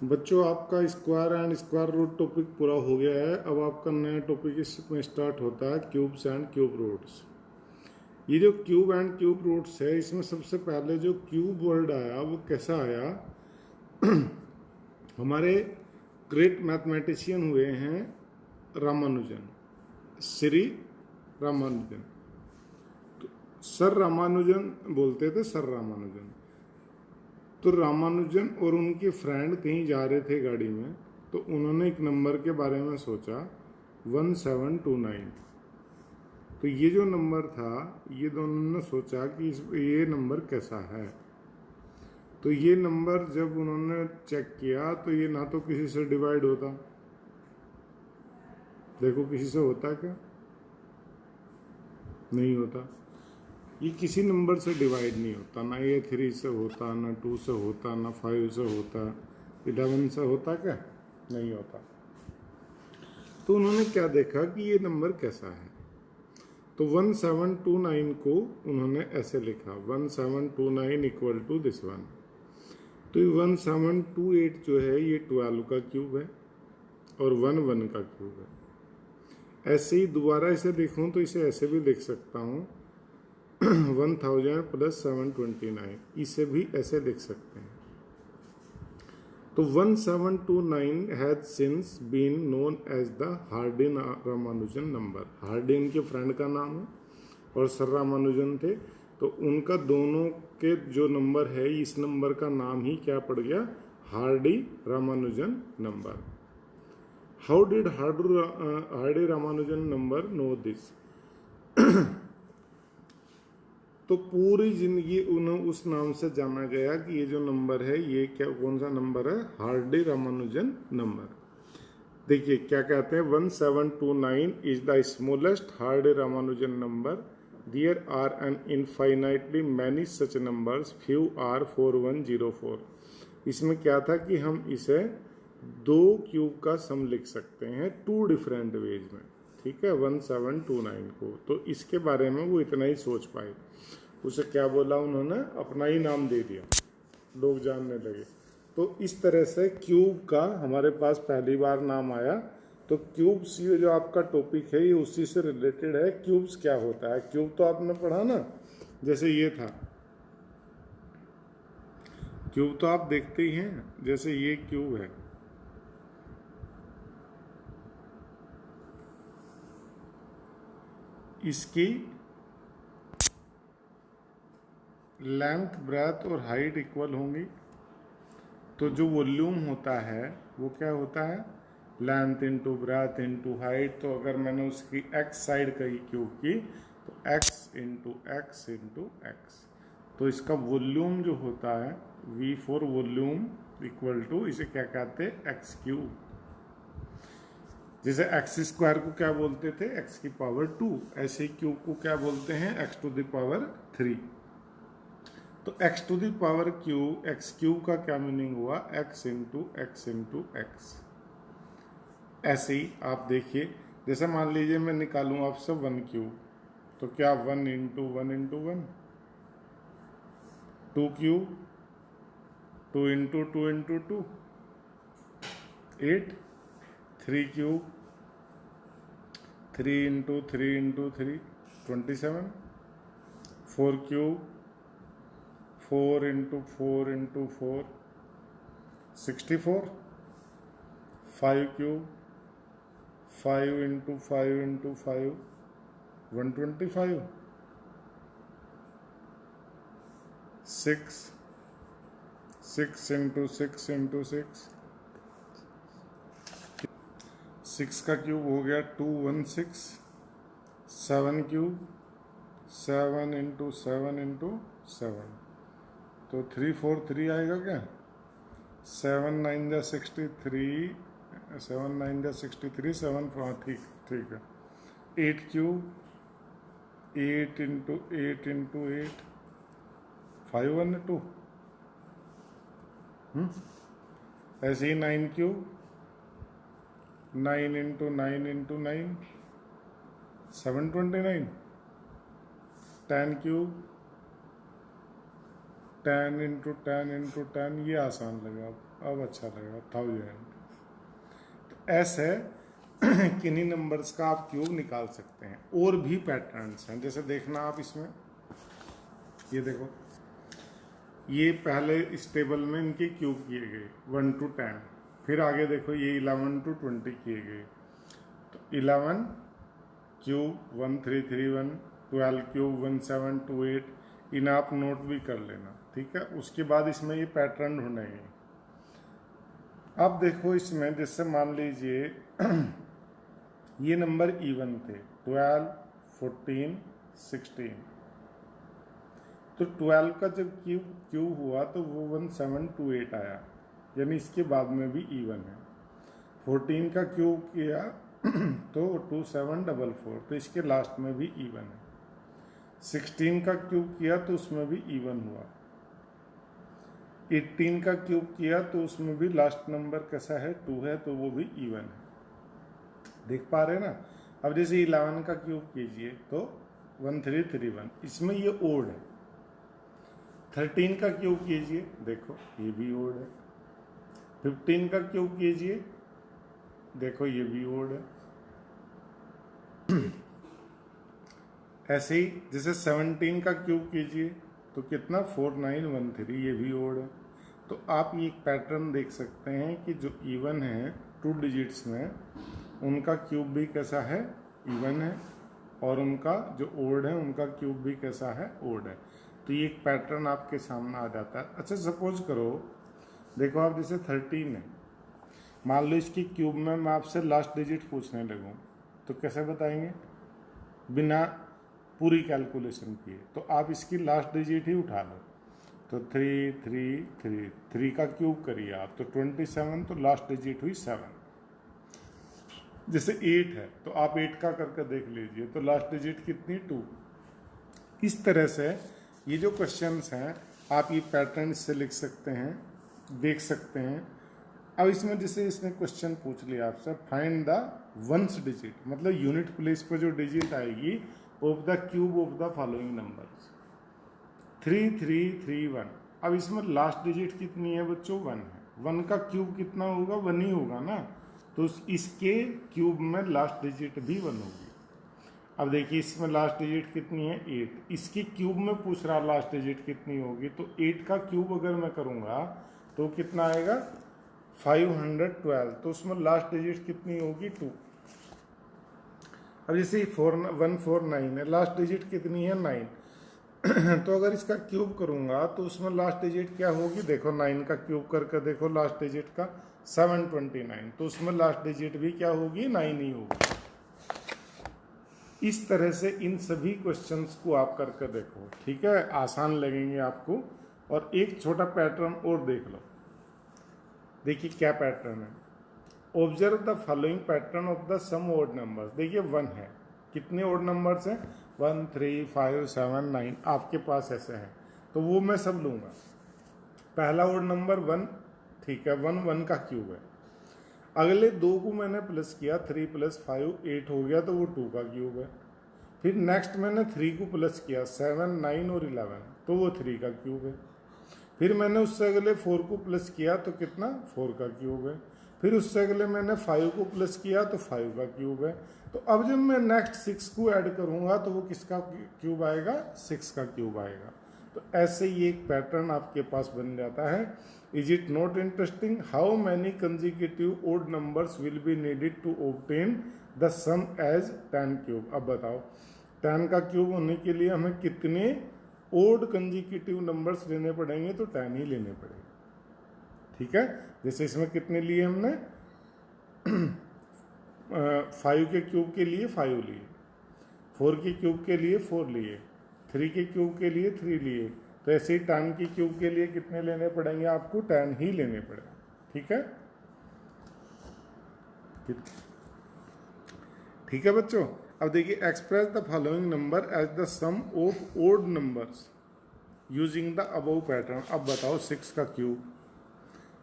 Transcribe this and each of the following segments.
बच्चों, आपका square and square root topic पूरा हो गया है। अब आपका नया टॉपिक इसमें स्टार्ट होता है, क्यूब्स एंड क्यूब रूट्स। ये जो क्यूब एंड क्यूब रूट्स है, इसमें सबसे पहले जो क्यूब वर्ड आया वो कैसा आया? हमारे ग्रेट मैथमेटिशियन हुए हैं रामानुजन, श्री रामानुजन। तो सर रामानुजन बोलते थे, सर रामानुजन। तो रामानुजन और उनके फ्रेंड कहीं जा रहे थे गाड़ी में, तो उन्होंने एक नंबर के बारे में सोचा, 1729। तो ये जो नंबर था, ये दोनों ने सोचा कि ये नंबर कैसा है। तो ये नंबर जब उन्होंने चेक किया तो ये ना तो किसी से डिवाइड होता, देखो किसी से होता क्या? नहीं होता। ये किसी नंबर से डिवाइड नहीं होता, ना ये 3 से होता, ना 2 से होता, ना 5 से होता, 11 से होता क्या? नहीं होता। तो उन्होंने क्या देखा कि ये नंबर कैसा है। तो 1729 को उन्होंने ऐसे लिखा, 1729 इक्वल टू दिस वन। तो 1728 जो है ये 12 का क्यूब है और 1 का क्यूब है। ऐसे ही दोबारा इसे देखूं तो इसे ऐसे भी लिख सकता हूँ, 1000 प्लस 729, इसे भी ऐसे लिख सकते हैं। तो 1729 has since been known as the Hardy Ramanujan number. Hardy के फ्रेंड का नाम है और सर रामानुजन थे, तो उनका दोनों के जो नंबर है, इस नंबर का नाम ही क्या पड़ गया? Hardy Ramanujan number. How did Hardy Ramanujan number know this? तो पूरी जिंदगी उन्हें उस नाम से जाना गया कि ये जो नंबर है ये क्या, कौन सा नंबर है? Hardy Ramanujan number. देखिए क्या कहते हैं, 1729 is the smallest Hardy Ramanujan number. There are an infinitely many such numbers, few are 4104। इसमें क्या था कि हम इसे 2 क्यूब का सम लिख सकते हैं 2 डिफरेंट वेज में, ठीक है, 1729 को। तो इसके बारे में वो इतना ही सोच पाए। उसे क्या बोला उन्होंने? अपना ही नाम दे दिया, लोग जानने लगे। तो इस तरह से क्यूब का हमारे पास पहली बार नाम आया। तो क्यूब्स, ये जो आपका टॉपिक है ये उसी से रिलेटेड है। क्यूब्स क्या होता है? क्यूब तो आपने पढ़ा ना, जैसे ये था क्यूब, तो आप देखते ही हैं, जैसे ये क्यूब है, इसकी लेंथ, ब्रेथ और हाइट इक्वल होंगी। तो जो वॉल्यूम होता है वो क्या होता है? Length into breadth into height. तो अगर मैंने उसकी एक्स साइड कही क्यूब की, तो x into x into x. तो इसका वॉल्यूम जो होता है, V for volume equal to, इसे क्या कहते हैं? X cube. जैसे एक्स स्क्वायर को क्या बोलते थे? एक्स की पावर 2। ऐसे क्यूब को क्या बोलते हैं? X to the power 3। तो x to the power cube, x cube का क्या मीनिंग हुआ? X into x into x. ऐसे ही आप देखिए, जैसे मान लीजिए मैं निकालूं आपसे 1 क्यूब, तो क्या 1 into 1 into 1, 2 cube, 2 into 2 into 2, 8, 3 cube, 3 into 3 into 3, 27, 4 cube, 4 into 4 into 4, 64, 5 cube, 5 into 5 into 5, 125, 6 into 6 into 6, 6 का क्यूब हो गया 216, 7 क्यूब, 7 इंटू 7 इंटू 7, तो 343 आएगा क्या? 7 9 जा 63, 7 9 जा 63, 7, ठीक ठीक है। 8 क्यूब, 8 इंटू 8 इंटू 8, 512। ऐसे ही 9 cube, 9 into 9 into 9, 729। 10 cube, 10 into 10 into 10, ये आसान लगा, अब अच्छा लगा 1000। तो ऐसे किन्हीं नंबर्स का आप क्यूब निकाल सकते हैं। और भी पैटर्न्स हैं, जैसे देखना आप इसमें, ये देखो, ये पहले इस टेबल में इनके क्यूब किए गए 1 to 10, फिर आगे देखो ये 11 to 20 किए गए, तो 11 क्यूब 1331, 12 क्यूब 1728, इन आप नोट भी कर लेना, ठीक है। उसके बाद इसमें ये पैटर्न ढूंढेंगे। अब देखो इसमें, जैसे मान लीजिए ये नंबर इवन थे 12, 14, 16, तो 12 का जब क्यूब हुआ तो वो 1728 आया, यानी इसके बाद में भी इवन है। 14 का क्यूब किया तो 2744, तो इसके लास्ट में भी इवन है। 16 का क्यूब किया तो उसमें भी इवन हुआ। 18 का क्यूब किया तो उसमें भी लास्ट नंबर कैसा है, 2 है, तो वो भी इवन है। देख पा रहे हैं ना। अब जैसे 11 का क्यूब कीजिए तो 1331, इसमें ये ओड है। 13 का क्यूब कीजिए, देखो ये भी ओड है। 15 का क्यूब कीजिए, देखो ये भी ओड है। ऐसे ही जैसे 17 का क्यूब कीजिए तो कितना 4913, ये भी ओड है। तो आप ये एक पैटर्न देख सकते हैं कि जो इवन है 2 डिजिट्स में, उनका क्यूब भी कैसा है, इवन है, और उनका जो ओड है उनका क्यूब भी कैसा है, ओड है। तो ये एक पैटर्न आपके सामने आ जाता है। अच्छा सपोज करो, देखो आप जैसे 13 है, मान लो इसकी क्यूब में मैं आपसे लास्ट डिजिट पूछने लगूं तो कैसे बताएंगे, बिना पूरी कैलकुलेशन किए। तो आप इसकी लास्ट डिजिट ही उठा लो, तो 3 3 3, 3 का क्यूब करिए आप तो 27, तो लास्ट डिजिट हुई 7। जैसे 8 है तो आप 8 का करके देख लीजिए, तो लास्ट डिजिट कितनी, 2। इस तरह से ये जो क्वेश्चंस हैं आप ये पैटर्न से लिख सकते हैं, देख सकते हैं। अब इसमें जैसे इसने क्वेश्चन पूछ लिया आपसे, फाइंड द वंस डिजिट, मतलब यूनिट प्लेस पर जो डिजिट आएगी of the cube of the following numbers, 3331। अब इसमें लास्ट डिजिट कितनी है बच्चों, 1 है। 1 का क्यूब कितना होगा, 1 ही होगा ना, तो इसके क्यूब में लास्ट डिजिट भी 1 होगी। अब देखिए इसमें लास्ट डिजिट कितनी है, 8। इसके क्यूब में पूछ रहा लास्ट डिजिट कितनी होगी, तो 8 का क्यूब अगर मैं करूँगा तो कितना आएगा 512, तो उसमें लास्ट डिजिट कितनी होगी, 2। अब जैसे 149 है, लास्ट डिजिट कितनी है, 9। तो अगर इसका क्यूब करूंगा तो उसमें लास्ट डिजिट क्या होगी, देखो 9 का क्यूब करके देखो लास्ट डिजिट का 729, तो उसमें लास्ट डिजिट भी क्या होगी, 9 ही होगी। इस तरह से इन सभी क्वेश्चंस को आप करके देखो, ठीक है, आसान लगेंगे आपको। और एक छोटा पैटर्न और देख लो, देखिए क्या पैटर्न है। Observe the following pattern of the sum odd numbers. देखिए 1 है, कितने ओड नंबर्स हैं, 1 3 5 7 9, आपके पास ऐसे हैं, तो वो मैं सब लूँगा। पहला ओड नंबर 1, ठीक है, 1 का क्यूब है। अगले 2 को मैंने प्लस किया, 3 + 5 8 हो गया, तो वो 2 का क्यूब है। फिर नेक्स्ट मैंने 3 को प्लस किया, 7 9 और 11, तो वो 3 का क्यूब है। फिर मैंने उससे अगले 4 को प्लस किया तो कितना, 4 का क्यूब है। फिर उससे अगले मैंने 5 को प्लस किया तो 5 का क्यूब है। तो अब जब मैं नेक्स्ट 6 को ऐड करूंगा तो वो किसका क्यूब आएगा, 6 का क्यूब आएगा। तो ऐसे ही एक पैटर्न आपके पास बन जाता है। Is it not interesting, how many consecutive odd numbers will be needed to obtain the sum as 10 cube. अब बताओ 10 का क्यूब होने के लिए हमें कितने ओड कंजिक्यूटिव नंबर्स लेने पड़ेंगे, तो 10 ही लेने पड़ेंगे, ठीक है। जैसे इसमें कितने लिए हमने 5 के क्यूब के लिए 5 लिए, 4 के क्यूब के लिए 4 लिए, 3 के क्यूब के लिए 3 लिए, तो ऐसे ही 10 के क्यूब के लिए कितने लेने पड़ेंगे, आपको 10 ही लेने पड़ेंगे, ठीक है। ठीक है बच्चों। अब देखिए express the following number as the sum of odd numbers using the above pattern. अब बताओ 6 का क्यूब,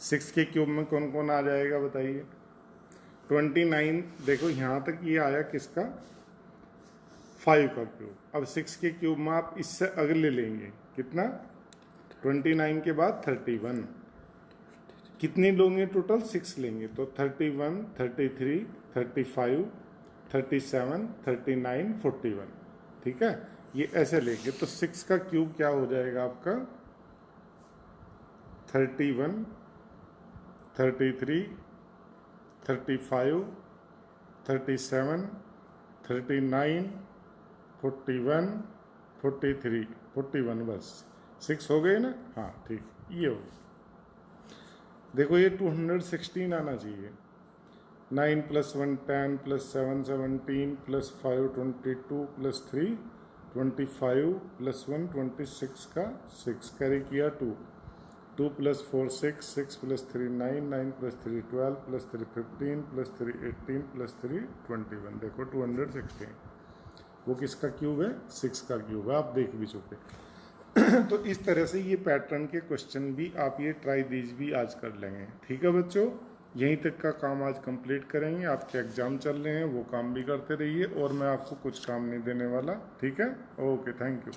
6 के क्यूब में कौन कौन आ जाएगा बताइए। 29, देखो यहाँ तक ये आया किसका, 5 का क्यूब। अब 6 के क्यूब में आप इससे अगले लेंगे कितना, 29 के बाद 31, कितने लोगे टोटल? 6 लेंगे, तो 31, 33, 35, 37, 39, 41, ठीक है, ये ऐसे लेंगे। तो 6 का क्यूब क्या हो जाएगा आपका? 31, 33, 35, 37, 39, 41, 43, 41, बस 6 हो गए ना? हाँ ठीक, ये हो। देखो ये 216 आना चाहिए। 9 + 1 10 + 7 17 + 5 22 + 3 25 + 1 26 का 6 कैरी किया 2 + 4 6 6 + 3 9 9 + 3 12 + 3 15 + 3 18 + 3 21। देखो 216 वो किसका क्यूब है? 6 का क्यूब है, आप देख भी चुके। तो इस तरह से ये पैटर्न के क्वेश्चन भी आप ये ट्राई दीज भी आज कर लेंगे। ठीक है बच्चों, यहीं तक का काम आज कंप्लीट करेंगे। आपके एग्जाम चल रहे हैं, वो काम भी करते रहिए और मैं आपको कुछ काम नहीं देने वाला। ठीक है, ओके, थैंक यू।